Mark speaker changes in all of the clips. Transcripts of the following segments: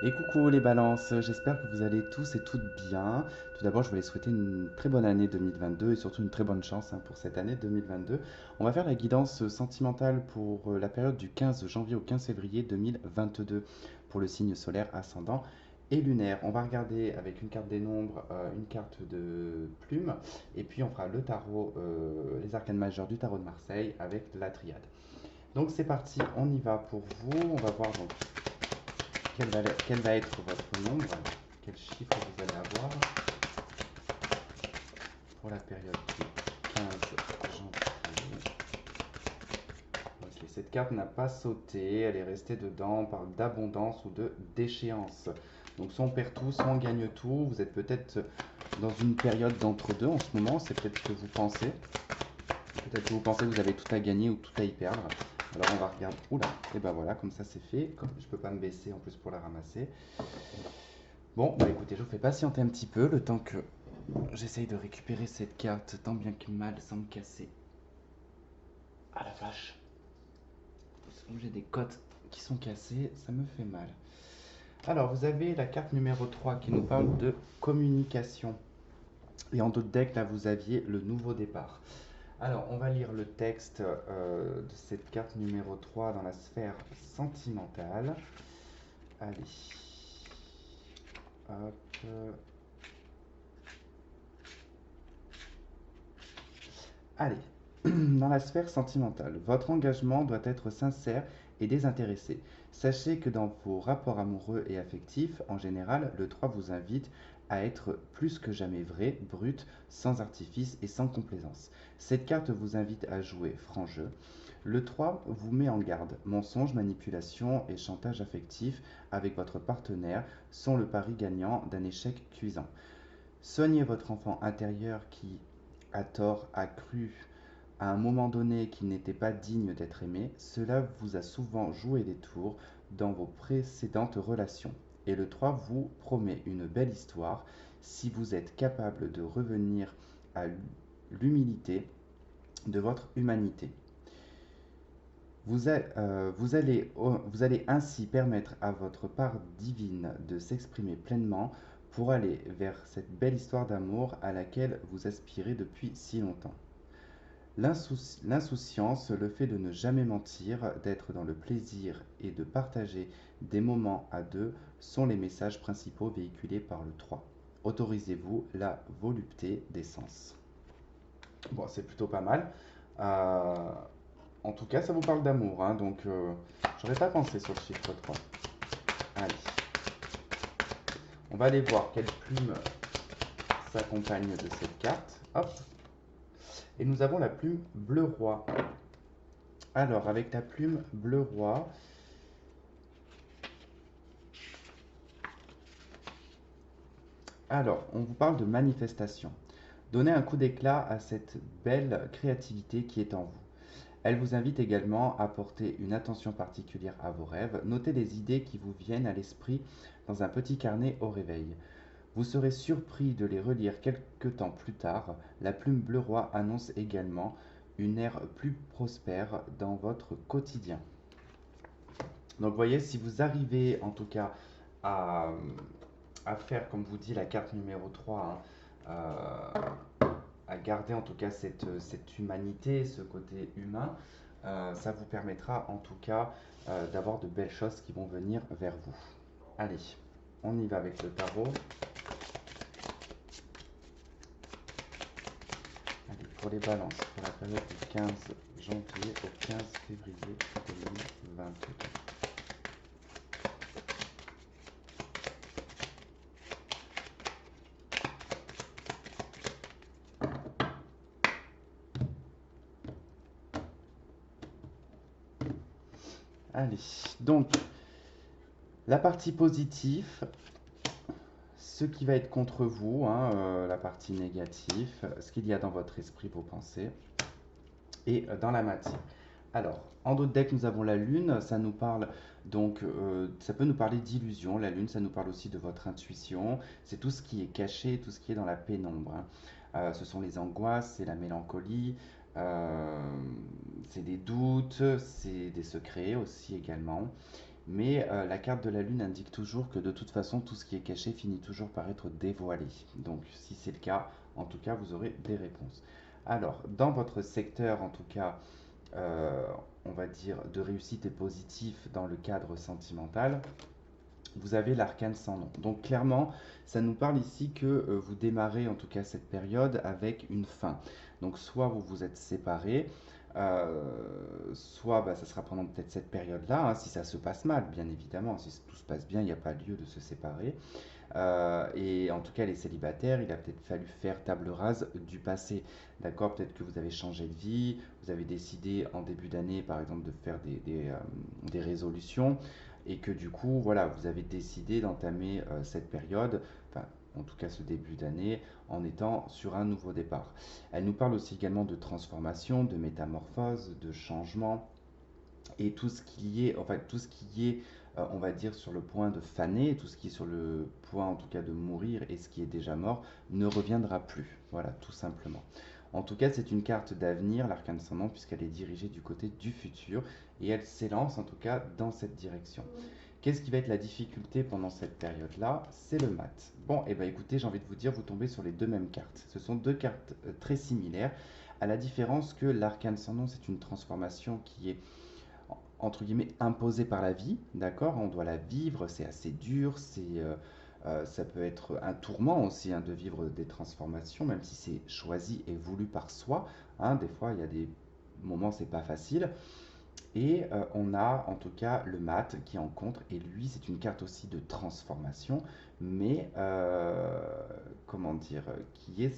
Speaker 1: Et coucou les balances, j'espère que vous allez tous et toutes bien. Tout d'abord, je voulais souhaiter une très bonne année 2022 et surtout une très bonne chance pour cette année 2022. On va faire la guidance sentimentale pour la période du 15 janvier au 15 février 2022 pour le signe solaire ascendant et lunaire. On va regarder avec une carte des nombres, une carte de plume et puis on fera le tarot, les arcanes majeures du tarot de Marseille avec la triade. Donc c'est parti, on y va pour vous. On va voir donc quel va être votre nombre, quel chiffre vous allez avoir pour la période du 15 janvier. Ok, cette carte n'a pas sauté, elle est restée dedans, on parle d'abondance ou de déchéance. Donc soit on perd tout, soit on gagne tout. Vous êtes peut-être dans une période d'entre-deux en ce moment, c'est peut-être ce que vous pensez. Peut-être que vous pensez que vous avez tout à gagner ou tout à y perdre. Alors on va regarder. Oula, et ben voilà, comme ça c'est fait. Comme je peux pas me baisser en plus pour la ramasser. Bon, bah écoutez, je vous fais patienter un petit peu le temps que j'essaye de récupérer cette carte tant bien que mal sans me casser. Ah la vache. J'ai des cotes qui sont cassées, ça me fait mal. Alors, vous avez la carte numéro 3 qui nous parle de communication. Et en d'autres decks, là, vous aviez le nouveau départ. Alors, on va lire le texte de cette carte numéro 3 dans la sphère sentimentale. Allez. Hop. Allez, dans la sphère sentimentale, votre engagement doit être sincère et désintéressé. Sachez que dans vos rapports amoureux et affectifs, en général, le 3 vous invite à être plus que jamais vrai, brut, sans artifice et sans complaisance. Cette carte vous invite à jouer franc jeu. Le 3 vous met en garde. Mensonges, manipulation et chantage affectif avec votre partenaire sont le pari gagnant d'un échec cuisant. Soignez votre enfant intérieur qui, à tort, a cru à un moment donné qu'il n'était pas digne d'être aimé. Cela vous a souvent joué des tours dans vos précédentes relations. Et le 3 vous promet une belle histoire si vous êtes capable de revenir à l'humilité de votre humanité. Vous allez ainsi permettre à votre part divine de s'exprimer pleinement pour aller vers cette belle histoire d'amour à laquelle vous aspirez depuis si longtemps. L'insouciance, le fait de ne jamais mentir, d'être dans le plaisir et de partager des moments à deux sont les messages principaux véhiculés par le 3. Autorisez-vous la volupté des sens. Bon, c'est plutôt pas mal. Euh, En tout cas, ça vous parle d'amour, hein, donc j'aurais pas pensé sur le chiffre 3. Allez, on va aller voir quelle plume s'accompagne de cette carte. Hop, et nous avons la plume bleu roi. Alors, avec la plume bleu roi, alors, on vous parle de manifestation. Donnez un coup d'éclat à cette belle créativité qui est en vous. Elle vous invite également à porter une attention particulière à vos rêves. Notez les idées qui vous viennent à l'esprit dans un petit carnet au réveil. Vous serez surpris de les relire quelque temps plus tard. La plume bleu roi annonce également une ère plus prospère dans votre quotidien. Donc vous voyez, si vous arrivez en tout cas à, à faire, comme vous dit, la carte numéro 3, hein, à garder en tout cas cette humanité, ce côté humain, ça vous permettra en tout cas d'avoir de belles choses qui vont venir vers vous. Allez, on y va avec le tarot. Allez, pour les balances, pour la période du 15 janvier au 15 février 2022. Allez, donc la partie positive, ce qui va être contre vous, hein, la partie négative, ce qu'il y a dans votre esprit, vos pensées, et dans la matière. Alors, en d'autres decks, nous avons la Lune, ça nous parle donc, ça peut nous parler d'illusion. La Lune, ça nous parle aussi de votre intuition. C'est tout ce qui est caché, tout ce qui est dans la pénombre, hein. Ce sont les angoisses, c'est la mélancolie, euh, c'est des doutes, c'est des secrets aussi également. Mais la carte de la lune indique toujours que de toute façon, tout ce qui est caché finit toujours par être dévoilé. Donc si c'est le cas, en tout cas, vous aurez des réponses. Alors, dans votre secteur, en tout cas, euh, on va dire de réussite et positif dans le cadre sentimental, vous avez l'arcane sans nom. Donc clairement, ça nous parle ici que vous démarrez en tout cas cette période avec une fin. Donc soit vous vous êtes séparés, soit bah, ça sera pendant peut-être cette période-là, hein, si ça se passe mal, bien évidemment. Si tout se passe bien, il n'y a pas lieu de se séparer. Et en tout cas, les célibataires, il a peut-être fallu faire table rase du passé. D'accord? Peut-être que vous avez changé de vie, vous avez décidé en début d'année, par exemple, de faire des résolutions, et que du coup, voilà, vous avez décidé d'entamer cette période, enfin, en tout cas ce début d'année, en étant sur un nouveau départ. Elle nous parle aussi également de transformation, de métamorphose, de changement et tout ce qui est, enfin, tout ce qui est, on va dire, sur le point de faner, tout ce qui est sur le point, en tout cas, de mourir et ce qui est déjà mort, ne reviendra plus. Voilà, tout simplement. En tout cas, c'est une carte d'avenir, l'arcane sans nom, puisqu'elle est dirigée du côté du futur et elle s'élance, en tout cas, dans cette direction. Qu'est-ce qui va être la difficulté pendant cette période-là? C'est le mat. Bon, et eh bien écoutez, j'ai envie de vous dire, vous tombez sur les deux mêmes cartes. Ce sont deux cartes très similaires, à la différence que l'arcane sans nom, c'est une transformation qui est entre guillemets imposée par la vie, d'accord? On doit la vivre, c'est assez dur, ça peut être un tourment aussi hein, de vivre des transformations, même si c'est choisi et voulu par soi. Hein, des fois, il y a des moments, c'est pas facile. Et on a en tout cas le mat qui est en contre, et lui, c'est une carte aussi de transformation, mais comment dire, qui est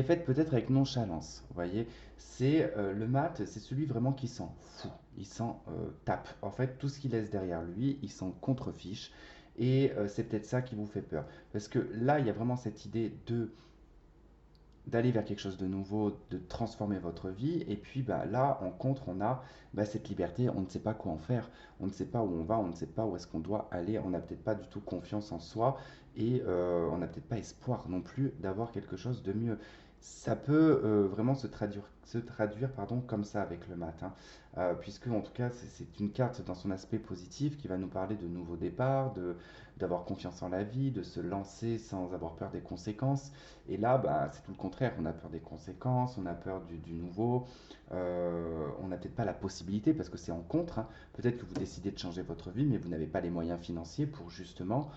Speaker 1: faite peut-être avec nonchalance. Vous voyez, c'est le mat, c'est celui vraiment qui s'en fout, il s'en tape. En fait, tout ce qu'il laisse derrière lui, il s'en contrefiche. Et c'est peut-être ça qui vous fait peur. Parce que là, il y a vraiment cette idée de d'aller vers quelque chose de nouveau, de transformer votre vie. Et puis bah, là, en contre, on a bah, cette liberté, on ne sait pas quoi en faire, on ne sait pas où on va, on ne sait pas où est-ce qu'on doit aller, on n'a peut-être pas du tout confiance en soi et on n'a peut-être pas espoir non plus d'avoir quelque chose de mieux. Ça peut vraiment se traduire pardon, comme ça avec le matin, puisque en tout cas c'est une carte dans son aspect positif qui va nous parler de nouveaux départs, d'avoir confiance en la vie, de se lancer sans avoir peur des conséquences. Et là, bah, c'est tout le contraire. On a peur des conséquences, on a peur du nouveau, on n'a peut-être pas la possibilité, parce que c'est en contre. Hein. Peut-être que vous décidez de changer votre vie, mais vous n'avez pas les moyens financiers pour justement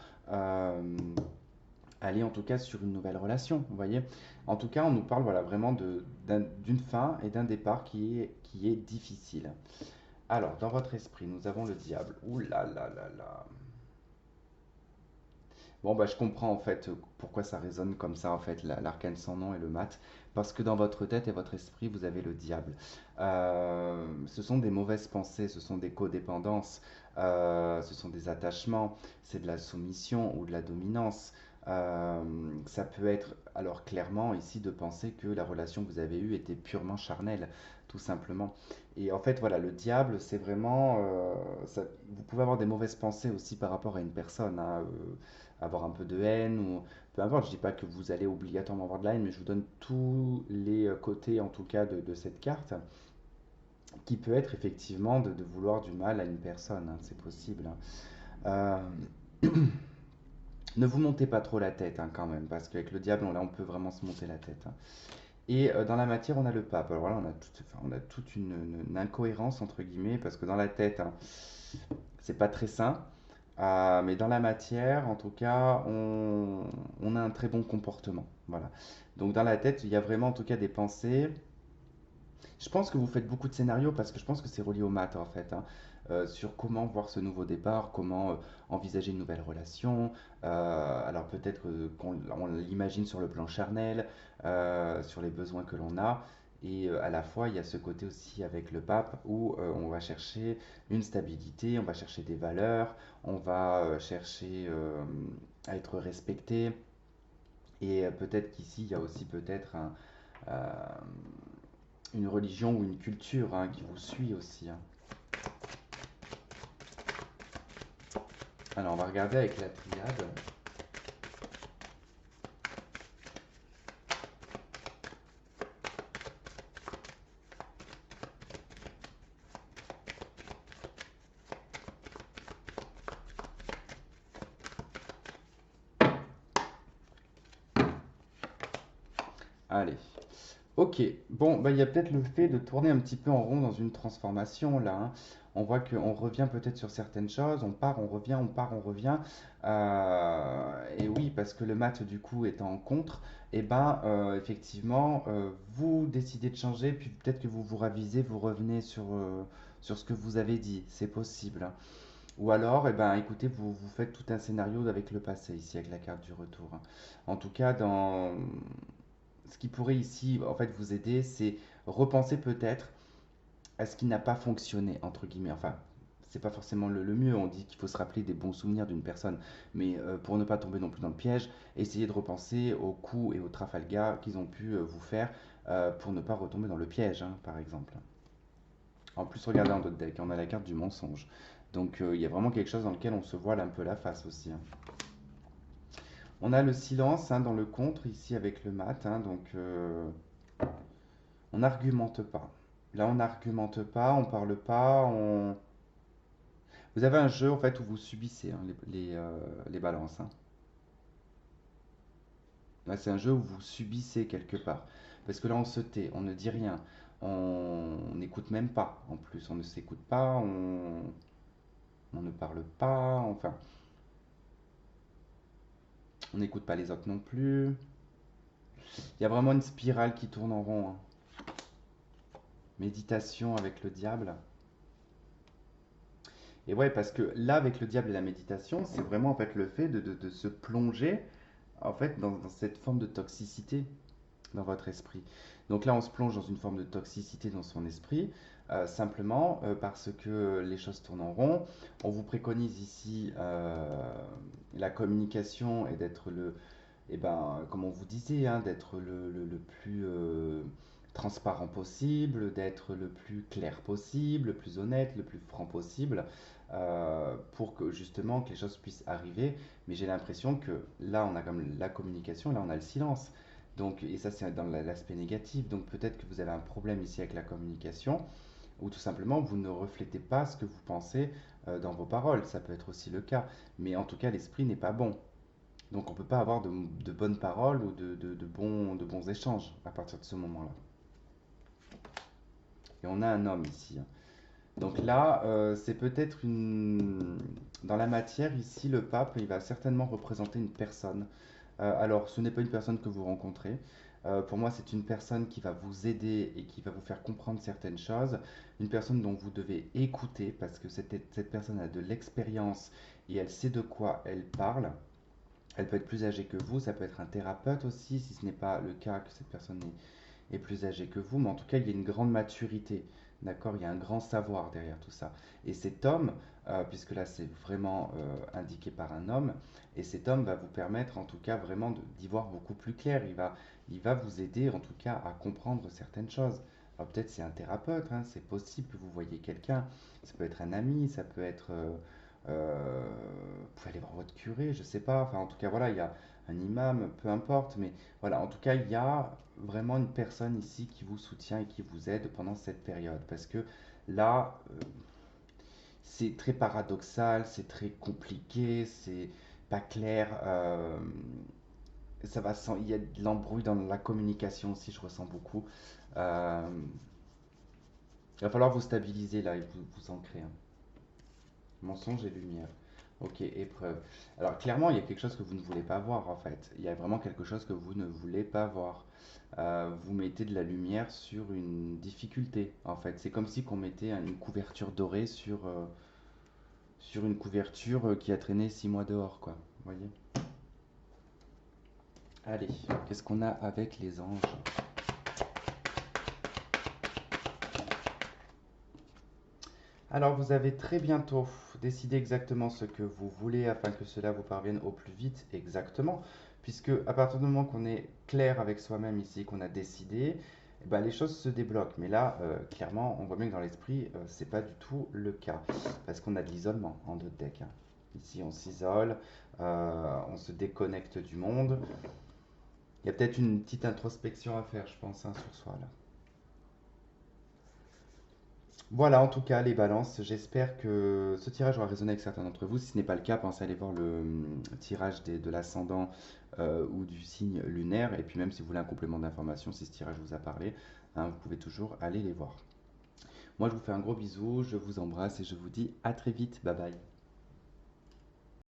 Speaker 1: aller en tout cas sur une nouvelle relation. Vous voyez? En tout cas, on nous parle voilà, vraiment d'une fin et d'un départ qui est difficile. Alors, dans votre esprit, nous avons le diable. Ouh là là là là. Bon, bah, je comprends en fait pourquoi ça résonne comme ça, en fait, l'arcane sans nom et le mat. Parce que dans votre tête et votre esprit, vous avez le diable. Ce sont des mauvaises pensées, ce sont des codépendances, ce sont des attachements, c'est de la soumission ou de la dominance. Ça peut être, alors clairement, ici, de penser que la relation que vous avez eue était purement charnelle, tout simplement. Et en fait, voilà, le diable, c'est vraiment. Vous pouvez avoir des mauvaises pensées aussi par rapport à une personne. Hein, avoir un peu de haine ou peu importe. Je dis pas que vous allez obligatoirement avoir de la haine, mais je vous donne tous les côtés en tout cas de cette carte qui peut être effectivement de vouloir du mal à une personne. Hein, c'est possible. Hein. Ne vous montez pas trop la tête hein, quand même, parce qu'avec le diable, là, on peut vraiment se monter la tête. Hein. Et dans la matière, on a le pape. Alors là, on a toute une incohérence, entre guillemets, parce que dans la tête, hein, c'est pas très sain. Mais dans la matière, en tout cas, on a un très bon comportement. Voilà. Donc dans la tête, il y a vraiment en tout cas des pensées. Je pense que vous faites beaucoup de scénarios parce que je pense que c'est relié au maths en fait. Hein, sur comment voir ce nouveau départ, comment envisager une nouvelle relation. Alors peut-être qu'on l'imagine sur le plan charnel, sur les besoins que l'on a. Et à la fois, il y a ce côté aussi avec le pape où on va chercher une stabilité, on va chercher des valeurs, on va chercher à être respecté. Et peut-être qu'ici, il y a aussi peut-être euh, une religion ou une culture hein, qui vous suit aussi. Hein. Alors, on va regarder avec la triade. Allez. Ok, bon, bah, il y a peut-être le fait de tourner un petit peu en rond dans une transformation là, hein. On voit qu'on revient peut-être sur certaines choses, on part, on revient, on part, on revient. Et oui, parce que le mat du coup étant en contre, et ben effectivement, vous décidez de changer, puis peut-être que vous vous ravisez, vous revenez sur ce que vous avez dit, c'est possible, hein. Ou alors, eh ben, écoutez, vous faites tout un scénario avec le passé ici, avec la carte du retour, hein. En tout cas, dans ce qui pourrait ici en fait vous aider, c'est repenser peut-être à ce qui n'a pas fonctionné, entre guillemets. Enfin, c'est pas forcément le mieux. On dit qu'il faut se rappeler des bons souvenirs d'une personne, mais pour ne pas tomber non plus dans le piège, essayez de repenser aux coups et aux Trafalgar qu'ils ont pu vous faire pour ne pas retomber dans le piège, hein, par exemple. En plus, regardez dans d'autres decks, on a la carte du mensonge. Donc il y a vraiment quelque chose dans lequel on se voile un peu la face aussi, hein. On a le silence, hein, dans le contre ici avec le mat, hein, donc on n'argumente pas. Là, on n'argumente pas, on parle pas, on... Vous avez un jeu en fait où vous subissez, hein, les balances, hein. Là, c'est un jeu où vous subissez quelque part. Parce que là, on se tait, on ne dit rien, on n'écoute même pas. En plus, on ne s'écoute pas, on ne parle pas, enfin, on n'écoute pas les autres non plus. Il y a vraiment une spirale qui tourne en rond, hein. Méditation avec le diable. Et ouais, parce que là, avec le diable et la méditation, c'est vraiment en fait le fait de se plonger en fait dans cette forme de toxicité dans votre esprit. Donc là, on se plonge dans une forme de toxicité dans son esprit, simplement parce que les choses tournent en rond. On vous préconise ici la communication et d'être eh ben, comme on vous disait, hein, d'être le plus transparent possible, d'être le plus clair possible, le plus honnête, le plus franc possible, pour que justement que les choses puissent arriver. Mais j'ai l'impression que là, on a comme la communication, là, on a le silence. Donc, et ça, c'est dans l'aspect négatif. Donc, peut-être que vous avez un problème ici avec la communication, ou tout simplement, vous ne reflétez pas ce que vous pensez dans vos paroles. Ça peut être aussi le cas. Mais en tout cas, l'esprit n'est pas bon. Donc on ne peut pas avoir de bonnes paroles ou de bons échanges à partir de ce moment-là. Et on a un homme ici, hein. Donc là, c'est peut-être une... Dans la matière, ici, le pape, il va certainement représenter une personne. Alors, ce n'est pas une personne que vous rencontrez. Pour moi, c'est une personne qui va vous aider et qui va vous faire comprendre certaines choses. Une personne dont vous devez écouter parce que cette personne a de l'expérience et elle sait de quoi elle parle. Elle peut être plus âgée que vous, ça peut être un thérapeute aussi, si ce n'est pas le cas que cette personne est plus âgée que vous, mais en tout cas, il y a une grande maturité, d'accord? Il y a un grand savoir derrière tout ça. Et cet homme, puisque là c'est vraiment indiqué par un homme, et cet homme va vous permettre en tout cas vraiment d'y voir beaucoup plus clair. Il va vous aider en tout cas à comprendre certaines choses. Alors peut-être c'est un thérapeute, hein, c'est possible que vous voyez quelqu'un, ça peut être un ami, ça peut être vous pouvez aller voir votre curé, je sais pas. Enfin, en tout cas, voilà, il y a un imam, peu importe. Mais voilà, en tout cas, il y a vraiment une personne ici qui vous soutient et qui vous aide pendant cette période. Parce que là, c'est très paradoxal, c'est très compliqué, c'est pas clair. Il y a de l'embrouille dans la communication aussi, je ressens beaucoup. Euh, il va falloir vous stabiliser là et vous ancrer, hein. Mensonge et lumière. Ok, épreuve. Alors clairement, il y a quelque chose que vous ne voulez pas voir en fait. Il y a vraiment quelque chose que vous ne voulez pas voir. Vous mettez de la lumière sur une difficulté en fait. C'est comme si qu'on mettait une couverture dorée sur une couverture qui a traîné 6 mois dehors, quoi. Vous voyez? Allez, qu'est-ce qu'on a avec les anges? Alors, vous avez très bientôt décidé exactement ce que vous voulez afin que cela vous parvienne au plus vite, exactement, puisque à partir du moment qu'on est clair avec soi-même ici, qu'on a décidé, eh ben, les choses se débloquent. Mais là, clairement, on voit bien que dans l'esprit, c'est pas du tout le cas, parce qu'on a de l'isolement en deux decks, hein. Ici, on s'isole, on se déconnecte du monde. Il y a peut-être une petite introspection à faire, je pense, hein, sur soi là. Voilà, en tout cas, les balances, j'espère que ce tirage aura résonné avec certains d'entre vous. Si ce n'est pas le cas, pensez à aller voir le tirage de l'ascendant ou du signe lunaire. Et puis même si vous voulez un complément d'information, si ce tirage vous a parlé, hein, vous pouvez toujours aller les voir. Moi, je vous fais un gros bisou, je vous embrasse et je vous dis à très vite. Bye bye.